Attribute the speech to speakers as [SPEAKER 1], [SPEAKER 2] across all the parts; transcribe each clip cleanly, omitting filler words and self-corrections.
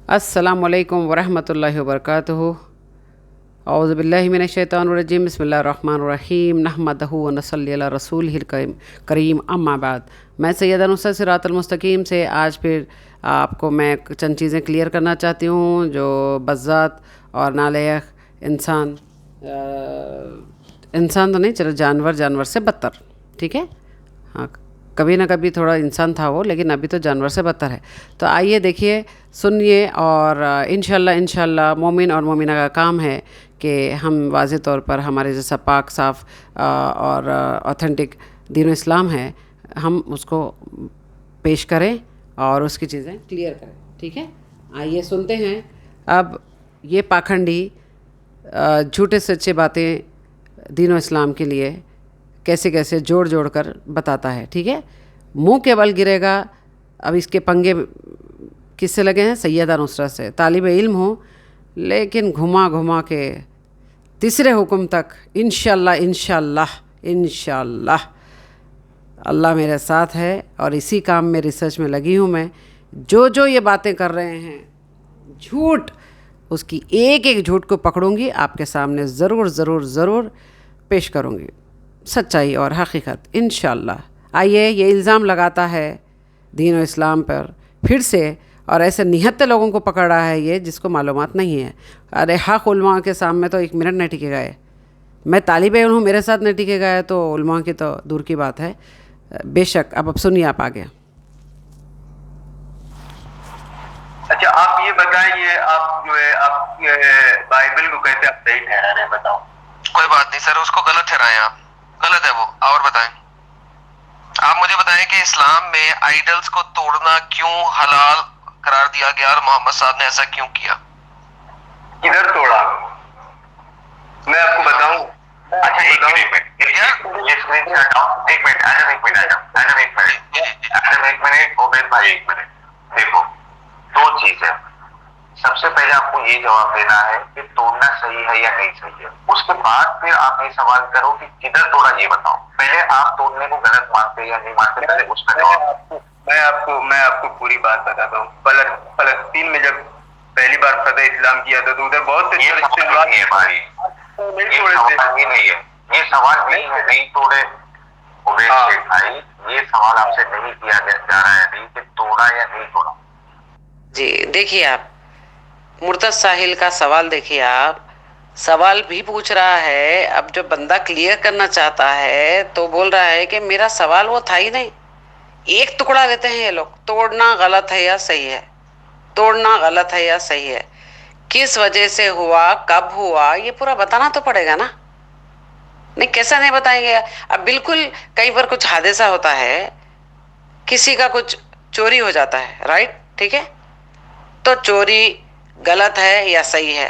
[SPEAKER 1] अस्सलामु अलैकुम वरहमतुल्लाहि वबरकातुहू। औज़ु बिल्लाहि मिनश शैतानिर रजीम। बिस्मिल्लाहिर रहमानिर रहीम। नहमदहू व नसल्ली अला रसूलिहिल करीम। अम्मा बाद। मैं सैयदा नुसरत सिरातुल मुस्तकीम से आज फिर आपको मैं चंद चीज़ें क्लियर करना चाहती हूँ जो बज़्ज़ात और नालायक इंसान तो नहीं, चलो जानवर से बदतर, ठीक है। हाँ, कभी ना कभी थोड़ा इंसान था वो, लेकिन अभी तो जानवर से बदतर है। तो आइए देखिए, सुनिए, और इंशाल्लाह मोमिन और मोमिना का काम है कि हम वाज़ेह तौर पर हमारे जैसा पाक साफ़ और ऑथेंटिक दीन इस्लाम है, हम उसको पेश करें और उसकी चीज़ें क्लियर करें, ठीक है। आइए सुनते हैं अब ये पाखंडी झूठे सच्चे बातें दीन इस्लाम के लिए कैसे कैसे जोड़ जोड़ कर बताता है, ठीक है। मुंह के बल गिरेगा। अब इसके पंगे किससे लगे हैं? सैयदा नुसरत से। तालिब इल्म हो, लेकिन घुमा घुमा के तीसरे हुक्म तक इंशाल्लाह इंशाल्लाह इंशाल्लाह अल्लाह मेरे साथ है और इसी काम में रिसर्च में लगी हूँ मैं। जो ये बातें कर रहे हैं झूठ, उसकी एक एक झूठ को पकड़ूंगी, आपके सामने ज़रूर पेश करूंगी सच्चाई और हकीकत इंशाल्लाह। आइए, ये इल्ज़ाम लगाता है दीन और इस्लाम पर फिर से, और ऐसे निहत्ते लोगों को पकड़ रहा है ये जिसको मालूमात नहीं है। अरे हक़ उलमा के सामने तो एक मिनट नहीं टिके गए। मैं तालिब इल्म हूँ, मेरे साथ नहीं टिके गए तो उलमा की तो दूर की बात है। बेशक अब सुनिए आप आगे।
[SPEAKER 2] अच्छा, आप ये बताइए, आप जो है आप बाइबल को कैसे आप सही ठहरा रहे हैं, बताओ।
[SPEAKER 3] कोई बात नहीं सर, उसको गलत ठहराएं आप, गलत है वो। और बताएं, आप मुझे बताएं कि इस्लाम में आइडल्स को तोड़ना क्यों हलाल करार दिया गया और मोहम्मद साहब ने ऐसा क्यों किया?
[SPEAKER 2] किधर तोड़ा, मैं आपको बताऊं। अच्छा, एक मिनट ओबेद भाई, एक मिनट। देखो, दो चीज है। सबसे पहले आपको ये जवाब देना है कि तोड़ना सही है या नहीं सही है। उसके बाद फिर आप ये सवाल करो कि किधर तोड़ा, ये बताओ। पहले आप तोड़ने को गलत मानते या नहीं मानते, पहले उसका जवाब। मैं आपको पूरी बात बताता हूँ। फलस्तीन में जब पहली बार फतह इस्लाम किया था तो उधर बहुत से
[SPEAKER 3] ये सवाल नहीं है भाई, ये सवाल ही नहीं है, ये सवाल नहीं है, नहीं तोड़े उबैद शेख भाई, ये सवाल आपसे नहीं किया जा रहा है नहीं कि तोड़ा या नहीं तोड़ा।
[SPEAKER 1] जी देखिए, आप मुर्तज़ साहिल का सवाल देखिए। आप सवाल भी पूछ रहा है, अब जो बंदा क्लियर करना चाहता है तो बोल रहा है कि मेरा सवाल वो था ही नहीं। एक टुकड़ा लेते हैं ये लोग, तोड़ना गलत है या सही है, तोड़ना गलत है या सही है, किस वजह से हुआ, कब हुआ, ये पूरा बताना तो पड़ेगा ना। नहीं, कैसा नहीं बताएंगे। अब बिल्कुल कई बार कुछ हादसा होता है, किसी का कुछ चोरी हो जाता है, राइट, ठीक है, तो चोरी गलत है या सही है?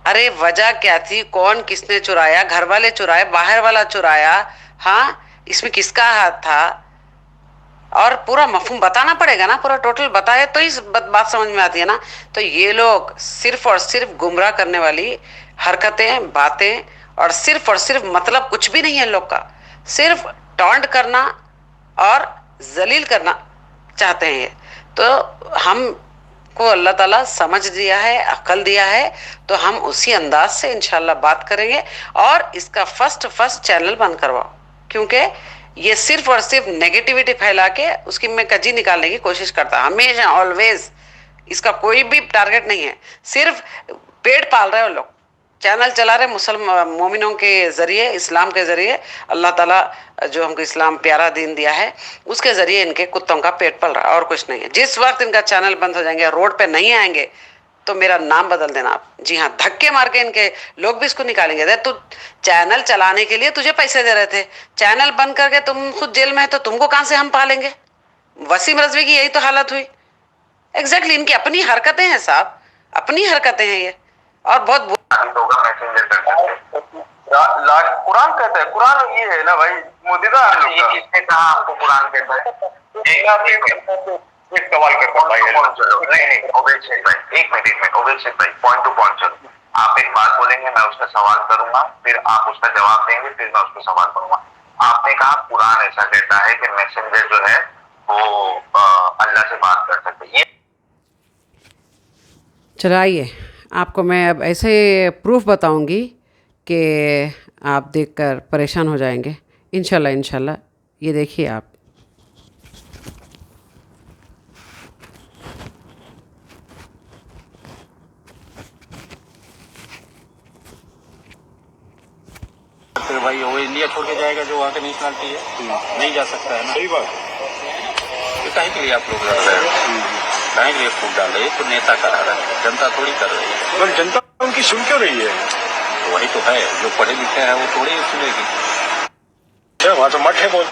[SPEAKER 1] अरे वजह क्या थी, कौन किसने चुराया, घर वाले चुराए, बाहर वाला चुराया, हाँ, इसमें किसका हाथ था, और पूरा मफहूम बताना पड़ेगा ना। पूरा टोटल बताए तो इस बात समझ में आती है ना। तो ये लोग सिर्फ और सिर्फ गुमराह करने वाली हरकतें, बातें, और सिर्फ मतलब कुछ भी नहीं है लोग का, सिर्फ टॉन्ट करना और जलील करना चाहते हैं ये। तो हम को अल्लाह ताला समझ दिया है, अक्ल दिया है, तो हम उसी अंदाज से इंशाल्लाह बात करेंगे। और इसका फर्स्ट चैनल बंद करवाओ, क्योंकि ये सिर्फ और सिर्फ नेगेटिविटी फैला के उसकी मैं कजी निकालने की कोशिश करता है हमेशा, ऑलवेज। इसका कोई भी टारगेट नहीं है, सिर्फ पेट पाल रहे हो लोग, चैनल चला रहे मुसलमान मोमिनों के ज़रिए, इस्लाम के ज़रिए। अल्लाह ताला जो हमको इस्लाम प्यारा दीन दिया है उसके ज़रिए इनके कुत्तों का पेट पल रहा है, और कुछ नहीं है। जिस वक्त इनका चैनल बंद हो जाएंगे, रोड पे नहीं आएंगे, तो मेरा नाम बदल देना आप। जी हाँ, धक्के मार के इनके लोग भी इसको निकालेंगे। अरे तू चैनल चलाने के लिए तुझे पैसे दे रहे थे, चैनल बंद करके तुम खुद जेल में है, तो तुमको कहाँ से हम पालेंगे? वसीम रजवी की यही तो हालत हुई। एग्जैक्टली, इनकी अपनी हरकतें हैं साहब, अपनी हरकतें हैं ये, और बहुत
[SPEAKER 2] होगा मैसेंजर कर सकते। कुरान कहता है, कुरान ये है ना भाई, मुद्दा ये किसने कहा आपको कुरान कहता है? एक सवाल करता हूँ भाई। नहीं, ओबेद शेख भाई, एक मिनट ओबेद शेख भाई, पॉइंट टू पॉइंट चलो। आप एक बात बोलेंगे, मैं उसका सवाल करूंगा, फिर आप उसका जवाब देंगे, फिर मैं उसको सवाल करूंगा। आपने कहा कुरान ऐसा कहता है कि मैसेंजर जो है वो अल्लाह से बात कर सकते। ये
[SPEAKER 1] چلو آئیے آپ کو میں اب ایسے پروف بتاؤں گی کہ آپ دیکھ کر پریشان ہو جائیں گے انشاءاللہ یہ دیکھیے آپ.
[SPEAKER 4] پھر بھائی وہ انڈیا چھوڑ کے جائے گا جو وہاں کا نیشنلٹی ہے نہیں جا سکتا ہے نا.
[SPEAKER 2] صحیح بات ہے.
[SPEAKER 4] تو کہیں کے لیے آپ لوگ لڑ رہے ہیں, کہیں کے لیے پھوٹ ڈال رہے ہیں. تو نیتا کرا رہا ہے, جنتا تھوڑی کر رہی ہے.
[SPEAKER 2] مگر جنتا ان کی سن کیوں رہی ہے؟
[SPEAKER 4] وہی تو ہے, جو پڑھے لکھے ہیں وہ تھوڑی سنے گی.
[SPEAKER 2] وہاں تو مٹھ ہے بہت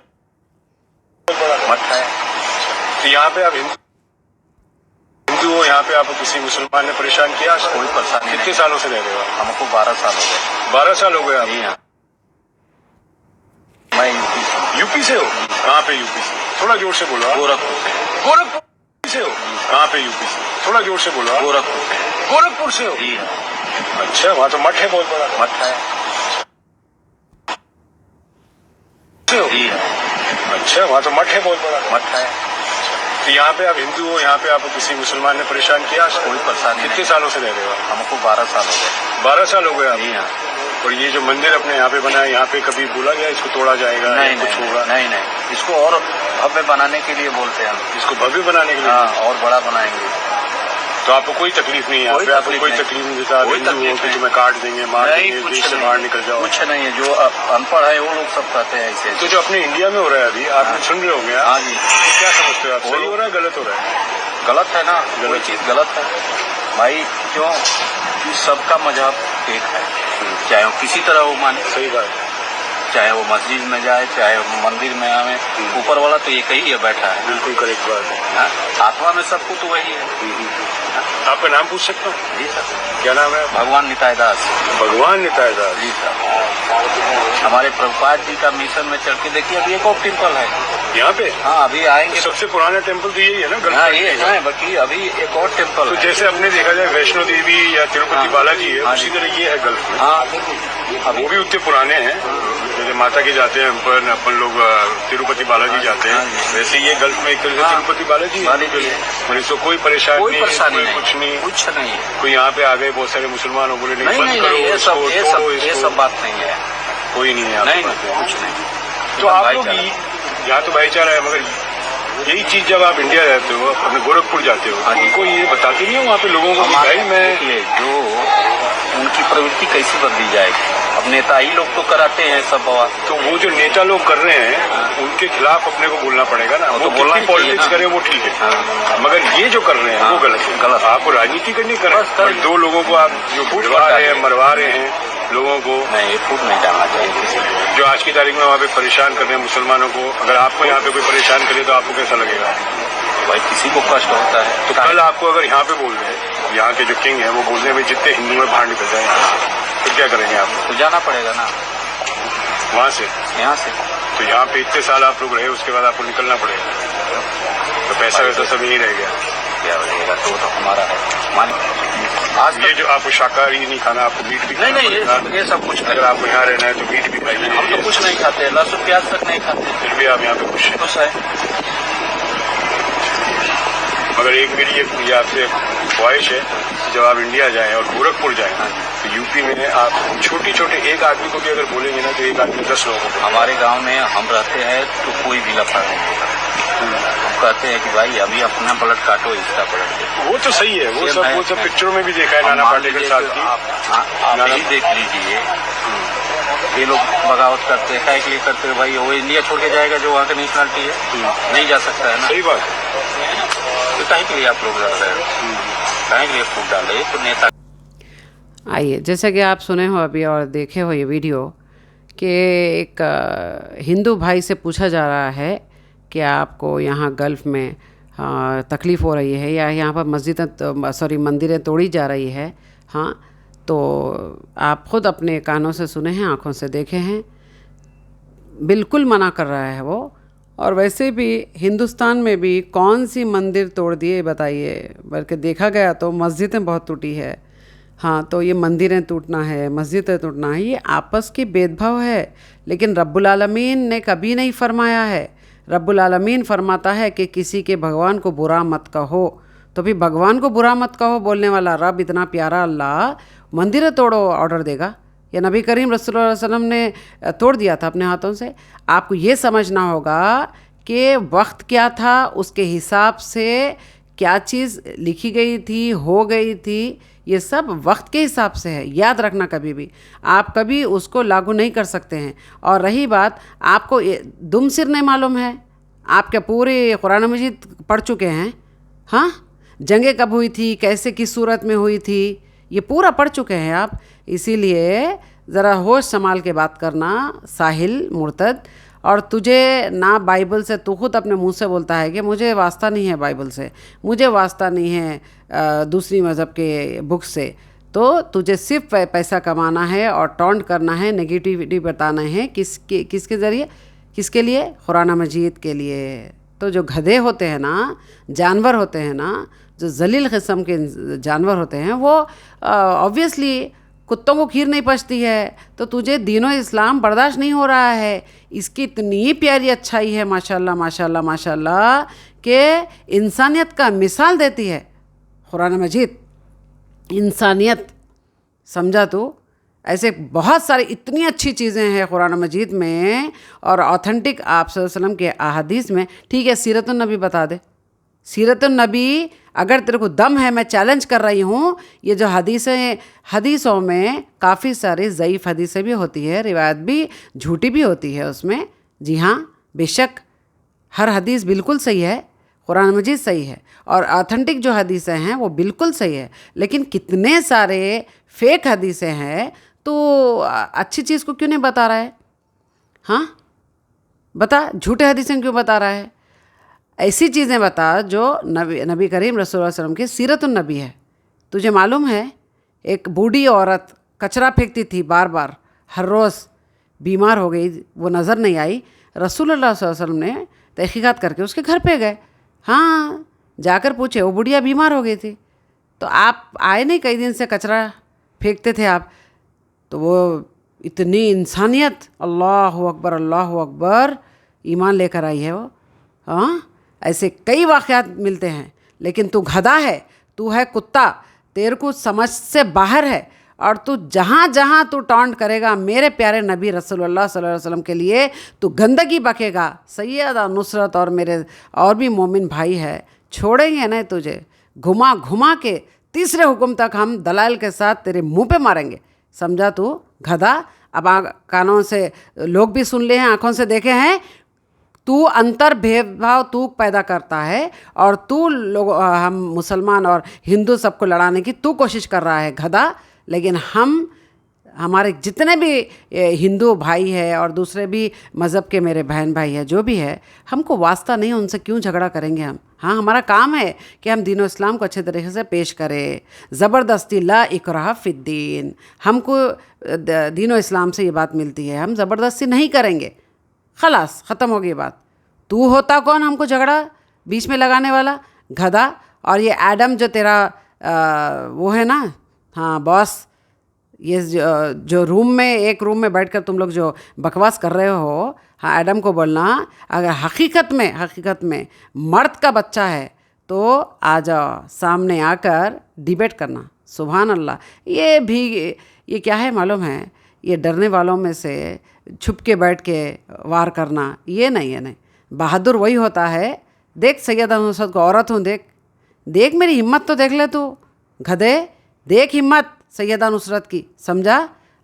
[SPEAKER 2] بڑا
[SPEAKER 4] مت ہے.
[SPEAKER 2] تو یہاں پہ آپ ہندو ہو, یہاں پہ آپ کو کسی مسلمان نے پریشان کیا؟
[SPEAKER 4] کوئی پریشانی نہیں.
[SPEAKER 2] کتنے سالوں سے رہ رہے ہو؟
[SPEAKER 4] ہم کو 12 سال ہو گئے.
[SPEAKER 2] 12 سال ہو گئے آپ؟
[SPEAKER 4] جی ہاں. میں
[SPEAKER 2] یو پی سے ہو؟ کہاں پہ یو پی سے؟ تھوڑا زور سے بولو.
[SPEAKER 4] گورکھپور سے.
[SPEAKER 2] گورکھپور سے ہو؟ کہاں پہ یو پی سے؟ تھوڑا زور سے بولو.
[SPEAKER 4] گورکھپور سے.
[SPEAKER 2] گورکھپور سے ہو؟
[SPEAKER 4] جی ہاں.
[SPEAKER 2] اچھا, وہاں تو مٹھ ہے بہت بڑا.
[SPEAKER 4] مت ہے. جی ہاں.
[SPEAKER 2] اچھا, وہاں تو مٹھ ہے بہت بڑا.
[SPEAKER 4] مت ہے.
[SPEAKER 2] تو یہاں پہ آپ ہندو ہو, یہاں پہ آپ کو کسی مسلمان نے پریشان کیا؟
[SPEAKER 4] کوئی پریشانی نہیں.
[SPEAKER 2] کتنے سالوں سے رہ رہے ہو؟
[SPEAKER 4] ہم کو 12 سال ہو گئے.
[SPEAKER 2] 12 سال ہو گئے آپ؟
[SPEAKER 4] جی ہاں.
[SPEAKER 2] اور یہ جو مندر اپنے یہاں پہ بنا ہے, یہاں پہ کبھی بولا گیا اس کو توڑا جائے گا؟
[SPEAKER 4] نہیں
[SPEAKER 2] کچھ ہوگا؟
[SPEAKER 4] نہیں نہیں, اس کو اور بھویہ بنانے کے لیے بولتے ہیں ہم.
[SPEAKER 2] اس کو بھویہ بنانے کے لیے؟
[SPEAKER 4] ہاں, اور بڑا بنائیں گے.
[SPEAKER 2] تو آپ کو کوئی تکلیف نہیں ہے؟
[SPEAKER 4] کوئی
[SPEAKER 2] آپ کو
[SPEAKER 4] تکلیف
[SPEAKER 2] کوئی
[SPEAKER 4] نہیں.
[SPEAKER 2] تکلیف نہیں دیتا؟ آپ
[SPEAKER 4] کوئی
[SPEAKER 2] ہندو ہو
[SPEAKER 4] تکلیف
[SPEAKER 2] کہ
[SPEAKER 4] نہیں.
[SPEAKER 2] تمہیں کاٹ دیں گے, مار دیں گے,
[SPEAKER 4] کچھ
[SPEAKER 2] دیش سے
[SPEAKER 4] نہیں.
[SPEAKER 2] باہر نکل جاؤ؟
[SPEAKER 4] کچھ نہیں ہے. جو ان پڑھ ہے وہ لوگ سب کہتے ہیں ایسے.
[SPEAKER 2] تو جو اپنے انڈیا میں ہو رہا ہے ابھی, آپ نے سن رہے ہوں گے,
[SPEAKER 4] ہاں جی.
[SPEAKER 2] کیا سمجھتے ہو آپ؟ صحیح ہو رہا ہے غلط ہو رہا ہے؟
[SPEAKER 4] غلط ہے نا, کوئی چیز غلط ہے بھائی. کیوں کہ سب کا مذہب ایک ہے, چاہے وہ کسی طرح وہ مانے.
[SPEAKER 2] صحیح بات.
[SPEAKER 4] چاہے وہ مسجد میں جائے, چاہے وہ مندر میں آئے, اوپر والا تو ایک ہی ہے بیٹھا ہے.
[SPEAKER 2] بالکل کریکٹ بات ہے.
[SPEAKER 4] ہاں, آتما میں سب کو تو وہی ہے.
[SPEAKER 2] آپ کا نام پوچھ سکتا ہوں؟
[SPEAKER 4] جی سر.
[SPEAKER 2] کیا نام ہے؟
[SPEAKER 4] بھگوان نتائے داس.
[SPEAKER 2] بھگوان نتائے داس.
[SPEAKER 4] جی سر. ہمارے پربھوپاد جی کا مشن میں چڑھ کے دیکھیے, ابھی ایک اور ٹیمپل ہے
[SPEAKER 2] یہاں پہ.
[SPEAKER 4] ہاں, ابھی آئیں گے.
[SPEAKER 2] سب سے پرانا ٹیمپل تو یہی ہے نا
[SPEAKER 4] ہاں
[SPEAKER 2] گلف
[SPEAKER 4] یہ ہے, باقی ابھی ایک اور ٹیمپل
[SPEAKER 2] تو
[SPEAKER 4] ہے.
[SPEAKER 2] جیسے اپنے دیکھا جائے ویشنو دیوی یا تروپتی بالاجی ہے,
[SPEAKER 4] ہاں
[SPEAKER 2] اسی
[SPEAKER 4] جی.
[SPEAKER 2] طرح یہ ہے گلف میں.
[SPEAKER 4] ہاں,
[SPEAKER 2] وہ بھی اتنے پرانے ہیں. جیسے ماتا کے جاتے ہیں اپن لوگ تروپتی بالاجی جاتے ہیں, ویسے یہ گلف میں ایک طرح سے تروپتی بالاجی ہے. اس کو کوئی پریشانی
[SPEAKER 4] کوئی پریشانی
[SPEAKER 2] کوئی
[SPEAKER 4] نہیں,
[SPEAKER 2] کچھ نہیں.
[SPEAKER 4] کچھ نہیں.
[SPEAKER 2] کوئی یہاں پہ آ گئے بہت سارے مسلمان ہو, بولے
[SPEAKER 4] نہیں
[SPEAKER 2] بند
[SPEAKER 4] نہیں
[SPEAKER 2] کرو
[SPEAKER 4] نہیں, یہ
[SPEAKER 2] اس کو, توڑو اس
[SPEAKER 4] یہ
[SPEAKER 2] کو.
[SPEAKER 4] سب بات نہیں ہے.
[SPEAKER 2] کوئی نہیں ہے.
[SPEAKER 4] نہیں کچھ نہیں.
[SPEAKER 2] تو آپ لوگ یہاں تو بھائی چارہ ہے, مگر یہی چیز جب آپ انڈیا جاتے ہو, اپنے گورکھپور جاتے ہو, ان کو یہ بتاتے نہیں ہو وہاں پہ لوگوں کو کہ بھائی میں
[SPEAKER 4] جو ان کی پروتی کیسی بدلی جائے گی. اب نیتا ہی لوگ تو کراتے ہیں سب بات.
[SPEAKER 2] تو وہ جو نیتا لوگ کر رہے ہیں ان کے خلاف اپنے کو بولنا پڑے گا نا. وہ کتنی پالیٹکس کرے وہ ٹھیک ہے, مگر یہ جو کر رہے ہیں وہ غلط ہے.
[SPEAKER 4] غلط.
[SPEAKER 2] آپ کو راجنیتی کرنی کریں, دو لوگوں کو آپ جو بھڑوا رہے ہیں, مروا رہے ہیں لوگوں کو.
[SPEAKER 4] نہیں, یہ فوٹ نہیں ڈالنا چاہیے کسی کو.
[SPEAKER 2] جو آج کی تاریخ میں وہاں پہ پریشان کر رہے ہیں مسلمانوں کو, اگر آپ کو یہاں پہ کوئی پریشان کرے تو آپ کو کیسا لگے گا؟
[SPEAKER 4] بھائی کسی کو کشٹ ہوتا ہے.
[SPEAKER 2] تو کل آپ کو اگر یہاں پہ بول دیں, یہاں کے جو کنگ ہیں وہ بول دیں بھائی جتنے ہندو ہیں باہر نکل جائیں, تو کیا کریں گے آپ؟
[SPEAKER 4] تو جانا پڑے گا نا
[SPEAKER 2] وہاں سے,
[SPEAKER 4] یہاں سے.
[SPEAKER 2] تو یہاں پہ اتنے سال آپ لوگ رہے, اس کے بعد آپ کو نکلنا پڑے گا, تو پیسہ ویسا سب یہیں رہ گیا.
[SPEAKER 4] کیا رہے گا, تو ہمارا ہے.
[SPEAKER 2] آج یہ جو آپ کو شاکاہاری نہیں کھانا, آپ کو میٹ بھی
[SPEAKER 4] نہیں نہیں, یہ سب کچھ
[SPEAKER 2] اگر آپ کو یہاں رہنا ہے تو میٹ بھی کھائیے.
[SPEAKER 4] ہم تو کچھ نہیں کھاتے, لہسن پیاز تک نہیں کھاتے.
[SPEAKER 2] پھر بھی آپ یہاں پہ خوش ہیں.
[SPEAKER 4] خوش ہے.
[SPEAKER 2] مگر ایک میری یہ آپ سے خواہش ہے, جب آپ انڈیا جائیں اور گورکھپور جائیں تو یو پی میں آپ چھوٹی چھوٹے ایک آدمی کو بھی اگر بولیں گے نا تو ایک آدمی 10 لوگوں کو.
[SPEAKER 4] ہمارے گاؤں میں ہم رہتے ہیں تو کوئی بھی لفڑا نہیں ہوتا. ہم کہتے ہیں کہ بھائی ابھی اپنا پلٹ کاٹو, اس کا پلٹ دے.
[SPEAKER 2] وہ تو صحیح ہے, وہ سب پکچروں میں بھی دیکھا ہے نانا پاٹیکر صاحب کی.
[SPEAKER 4] آپ ہی دیکھ لیجیے, یہ لوگ بغاوت کرتے ہیں, کے لیے کرتے ہیں بھائی. وہ انڈیا چھوڑ کے جائے گا جو وہاں کا نیشنلٹی ہے نہیں جا سکتا ہے نا.
[SPEAKER 2] صحیح بات ہے.
[SPEAKER 4] تو کہیں کے لیے آپ لوگ لڑ رہے ہیں, کہیں کے لیے پھوٹ ڈال رہے ہیں. تو نیتا
[SPEAKER 1] آئیے, جیسا کہ آپ سنے ہو ابھی اور دیکھے ہو یہ ویڈیو, کہ ایک ہندو بھائی سے پوچھا جا رہا ہے کہ آپ کو یہاں گلف میں تکلیف ہو رہی ہے یا یہاں پر مندریں توڑی جا رہی ہے. ہاں, تو آپ خود اپنے کانوں سے سنے ہیں, آنکھوں سے دیکھے ہیں, بالکل منع کر رہا ہے وہ. اور ویسے بھی ہندوستان میں بھی کون سی مندر توڑ دیے بتائیے, بلکہ دیکھا گیا تو مسجدیں بہت ٹوٹی ہے. ہاں, تو یہ مندریں ٹوٹنا ہے, مسجدیں ٹوٹنا ہے, یہ آپس کی بید بھاؤ ہے. لیکن رب العالمین نے کبھی نہیں فرمایا ہے. رب العالمین فرماتا ہے کہ کسی کے بھگوان کو برا مت کہو, तो फिर भगवान को बुरा मत कहो। बोलने वाला रब इतना प्यारा अल्लाह मंदिर तोड़ो ऑर्डर देगा? या नबी करीम रसूलुल्लाह सल्लल्लाहु अलैहि वसल्लम ने तोड़ दिया था अपने हाथों से? आपको ये समझना होगा कि वक्त क्या था, उसके हिसाब से क्या चीज़ लिखी गई थी, हो गई थी, ये सब वक्त के हिसाब से है। याद रखना, कभी भी आप कभी उसको लागू नहीं कर सकते हैं। और रही बात, आपको दुम सिर नहीं मालूम है, आपके पूरे कुरान मजीद पढ़ चुके हैं, हाँ, जंगें कब हुई थी, कैसे किस सूरत में हुई थी, ये पूरा पढ़ चुके हैं आप। इसीलिए ज़रा होश संभाल के बात करना साहिल मुर्तद। और तुझे ना बाइबल से, तू खुद अपने मुंह से बोलता है कि मुझे वास्ता नहीं है बाइबल से, मुझे वास्ता नहीं है दूसरी मज़हब के बुक से। तो तुझे सिर्फ पैसा कमाना है और टॉन्ट करना है, नेगेटिविटी बताना है। किसके ज़रिए, किसके लिए? कुरान मजीद के लिए। तो जो गधे होते हैं ना, जानवर होते हैं ना, जो जलील किस्म के जानवर होते हैं, वो ऑब्वियसली कुत्तों को खीर नहीं पचती है। तो तुझे दीनो इस्लाम बर्दाश्त नहीं हो रहा है। इसकी इतनी प्यारी अच्छाई है माशाल्लाह माशाल्लाह माशाल्लाह कि इंसानियत का मिसाल देती है कुरान मजीद। इंसानियत, समझा तू? ऐसे बहुत सारी इतनी अच्छी चीज़ें हैं कुरान मजीद में और ऑथेंटिक आप सल्लल्लाहु अलैहि वसल्लम के अहादीस में। ठीक है, सीरतुन नबी बता दे। सीरतुन नबी, अगर तेरे को दम है, मैं चैलेंज कर रही हूँ, ये जो हदीसों में काफ़ी सारी ज़ईफ़ हदीसें भी होती है, रिवायत भी झूठी भी होती है उसमें। जी हाँ, बेशक हर हदीस बिल्कुल सही है, कुरान मजीद सही है और ऑथेंटिक जो हदीसें हैं वो बिल्कुल सही है। लेकिन कितने सारे फेक हदीसें हैं, तो अच्छी चीज़ को क्यों नहीं बता रहा है? हाँ बता, झूठे हदीसें क्यों बता रहा है? ऐसी चीज़ें बता जो नबी करीम रसूलुल्लाह सल्लल्लाहु अलैहि वसल्लम की सीरतुन नबी है। तुझे मालूम है, एक बूढ़ी औरत कचरा फेंकती थी बार बार, हर रोज़ बीमार हो गई, वो नज़र नहीं आई। रसूलुल्लाह सल्लल्लाहु अलैहि वसल्लम ने तहक़ीक़ात करके उसके घर पे गए, हाँ, जाकर पूछे, वो बुढ़िया बीमार हो गई थी, तो आप आए नहीं, कई दिन से कचरा फेंकते थे आप। तो वो इतनी इंसानियत, अल्लाहु अकबर अल्लाहु अकबर, ईमान लेकर आई है वो। हाँ, ऐसे कई वाक़यात मिलते हैं। लेकिन तू गधा है, तू है कुत्ता, तेरे को समझ से बाहर है। और तू जहाँ जहाँ तू टॉन्ट करेगा मेरे प्यारे नबी रसूलुल्लाह सल्लल्लाहु अलैहि वसल्लम के लिए, तू गंदगी बकेगा। सैयदा नुसरत और मेरे और भी मोमिन भाई है, छोड़ेंगे नहीं तुझे। घुमा घुमा के तीसरे हुक्म तक हम दलाल के साथ तेरे मुंह पे मारेंगे, समझा तू गधा? अब कानों से लोग भी सुन ले हैं, आँखों से देखे हैं। तू अंतर भेदभाव तू पैदा करता है और तू लोग, हम मुसलमान और हिंदू सबको लड़ाने की तू कोशिश कर रहा है गधा। लेकिन हमारे जितने भी हिंदू भाई है और दूसरे भी मज़हब के मेरे बहन भाई है, जो भी है, हमको वास्ता नहीं, उनसे क्यों झगड़ा करेंगे हम? हाँ, हमारा काम है कि हम दीन इस्लाम को अच्छे तरीके से पेश करें। ज़बरदस्ती ला इकराह फिद्दीन, हमको दीन इस्लाम से ये बात मिलती है, हम ज़बरदस्ती नहीं करेंगे। खलास, ख़त्म हो गई बात। तू होता कौन हमको झगड़ा बीच में लगाने वाला? गधा। और ये एडम जो तेरा वो है ना, हाँ बॉस, ये जो रूम में, एक रूम में बैठकर तुम लोग जो बकवास कर रहे हो, हाँ, एडम को बोलना, अगर हकीकत में मर्द का बच्चा है तो आ जाओ, सामने आकर डिबेट करना। सुभान अल्लाह। ये क्या है मालूम है? ये डरने वालों में से छुप के बैठ के वार करना, ये नहीं। बहादुर वही होता है। देख सैयदा नुसरत को, औरत हूँ, देख मेरी हिम्मत तो देख ले तू गधे, देख हिम्मत सैयदा नुसरत की, समझा?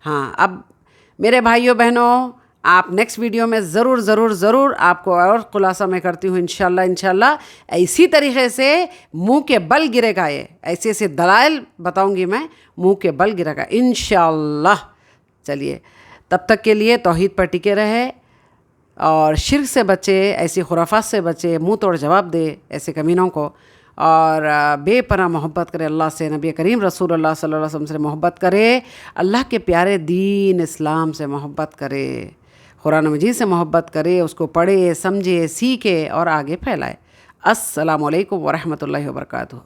[SPEAKER 1] हाँ, अब मेरे भाइयों बहनों, आप नेक्स्ट वीडियो में ज़रूर आपको और खुलासा मैं करती हूँ इंशाल्लाह। इसी तरीके से मुंह के बल गिरेगा, ये ऐसे दलाइल बताऊँगी मैं, मुंह के बल गिरेगा इंशाल्लाह। चलिए, तब तक के लिए तौहीद पर टिके रहे और शिर्क से बचे, ऐसी खुराफात से बचे, मुंह तोड़ जवाब दे ऐसे कमीनों को, और बेपनाह मोहब्बत करे अल्लाह से, नबी करीम रसूलुल्लाह सल्लल्लाहु अलैहि वसल्लम से मोहब्बत करे, अल्लाह के प्यारे दीन इस्लाम से मोहब्बत करे, कुरान मजीद से मोहब्बत करे, उसको पढ़े, समझे, सीखे और आगे फैलाए। अस्सलामु अलैकुम वरहमतुल्लाहि वबरकातुहू।